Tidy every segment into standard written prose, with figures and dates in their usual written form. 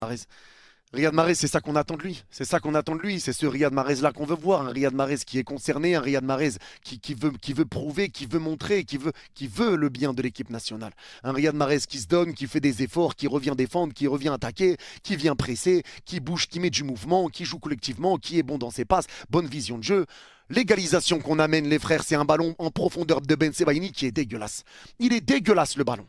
Mahrez. Riyad Mahrez, c'est ça qu'on attend de lui. C'est ça qu'on attend de lui. C'est ce Riyad Mahrez-là qu'on veut voir. Un Riyad Mahrez qui est concerné, un Riyad Mahrez qui veut prouver, qui veut montrer, qui veut le bien de l'équipe nationale. Un Riyad Mahrez qui se donne, qui fait des efforts, qui revient défendre, qui revient attaquer, qui vient presser, qui bouge, qui met du mouvement, qui joue collectivement, qui est bon dans ses passes, bonne vision de jeu. L'égalisation qu'on amène, les frères, c'est un ballon en profondeur de Ben Sebaini qui est dégueulasse. Il est dégueulasse, le ballon.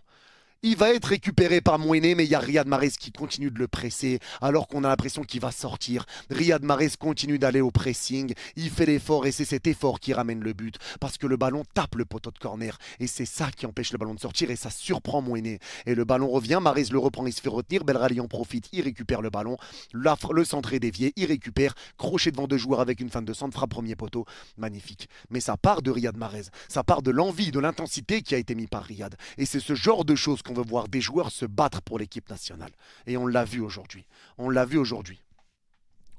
Il va être récupéré par Mouéné, mais il y a Riyad Mahrez qui continue de le presser, alors qu'on a l'impression qu'il va sortir. Riyad Mahrez continue d'aller au pressing, il fait l'effort et c'est cet effort qui ramène le but, parce que le ballon tape le poteau de corner, et c'est ça qui empêche le ballon de sortir, et ça surprend Mouéné. Et le ballon revient, Mahrez le reprend, il se fait retenir, Belrali en profite, il récupère le ballon, le centre est dévié, il récupère, crochet devant deux joueurs avec une fin de centre, frappe premier poteau, magnifique. Mais ça part de Riyad Mahrez, ça part de l'envie, de l'intensité qui a été mis par Riyad, et c'est ce genre de choses qu'on veut voir des joueurs se battre pour l'équipe nationale. Et on l'a vu aujourd'hui. On l'a vu aujourd'hui.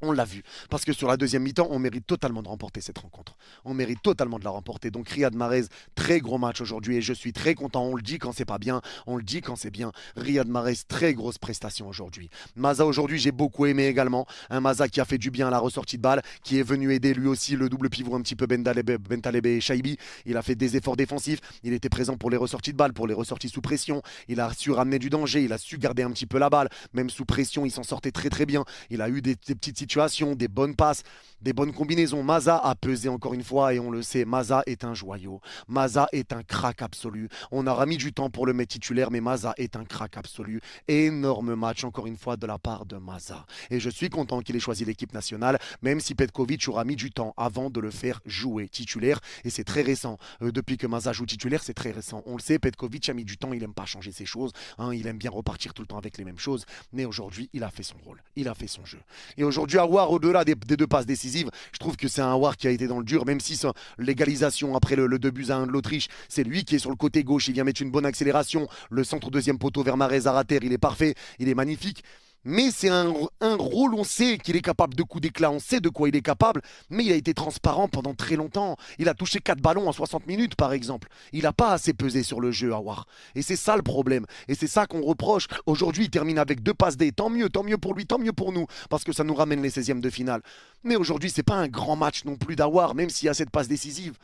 On l'a vu. Parce que sur la deuxième mi-temps, on mérite totalement de remporter cette rencontre. On mérite totalement de la remporter. Donc Riyad Mahrez, très gros match aujourd'hui et je suis très content. On le dit quand c'est pas bien, on le dit quand c'est bien. Riyad Mahrez, très grosse prestation aujourd'hui. Maza aujourd'hui, j'ai beaucoup aimé également. Un Maza qui a fait du bien à la ressortie de balle, qui est venu aider lui aussi le double pivot un petit peu Bentaleb et Shaibi. Il a fait des efforts défensifs. Il était présent pour les ressorties de balle, pour les ressorties sous pression. Il a su ramener du danger. Il a su garder un petit peu la balle. Même sous pression, il s'en sortait très très bien. Il a eu des petites situations, des bonnes passes, des bonnes combinaisons. Maza a pesé encore une fois et on le sait, Maza est un joyau. Maza est un crack absolu. On aura mis du temps pour le mettre titulaire, mais Maza est un crack absolu. Énorme match encore une fois de la part de Maza. Et je suis content qu'il ait choisi l'équipe nationale, même si Petkovic aura mis du temps avant de le faire jouer titulaire. Et c'est très récent. Depuis que Maza joue titulaire, c'est très récent. On le sait, Petkovic a mis du temps, il n'aime pas changer ses choses. Hein, il aime bien repartir tout le temps avec les mêmes choses. Mais aujourd'hui, il a fait son rôle. Il a fait son jeu. Et aujourd'hui, Aouar, au-delà des deux passes décisives, je trouve que c'est un Aouar qui a été dans le dur, même si l'égalisation après le 2-1 de l'Autriche, c'est lui qui est sur le côté gauche, il vient mettre une bonne accélération, le centre deuxième poteau vers Mahrez à rater, il est parfait, il est magnifique. Mais c'est un rôle, on sait qu'il est capable de coups d'éclat, on sait de quoi il est capable, mais il a été transparent pendant très longtemps. Il a touché 4 ballons en 60 minutes, par exemple. Il n'a pas assez pesé sur le jeu, Aouar. Et c'est ça le problème. Et c'est ça qu'on reproche. Aujourd'hui, il termine avec 2 passes D. Tant mieux pour lui, tant mieux pour nous, parce que ça nous ramène les 16e de finale. Mais aujourd'hui, c'est pas un grand match non plus d'Aouar, même s'il y a cette passe décisive.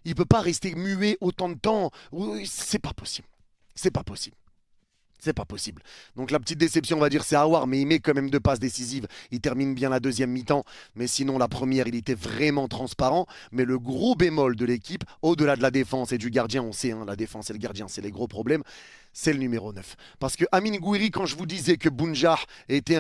Il ne peut pas rester muet autant de temps. C'est pas possible. C'est pas possible. C'est pas possible. Donc la petite déception, on va dire, c'est Aouar, mais il met quand même 2 passes décisives. Il termine bien la deuxième mi-temps, mais sinon la première, il était vraiment transparent. Mais le gros bémol de l'équipe, au-delà de la défense et du gardien, on sait, hein, la défense et le gardien, c'est les gros problèmes, c'est le numéro 9. Parce que Amine Gouiri, quand je vous disais que Bounjah était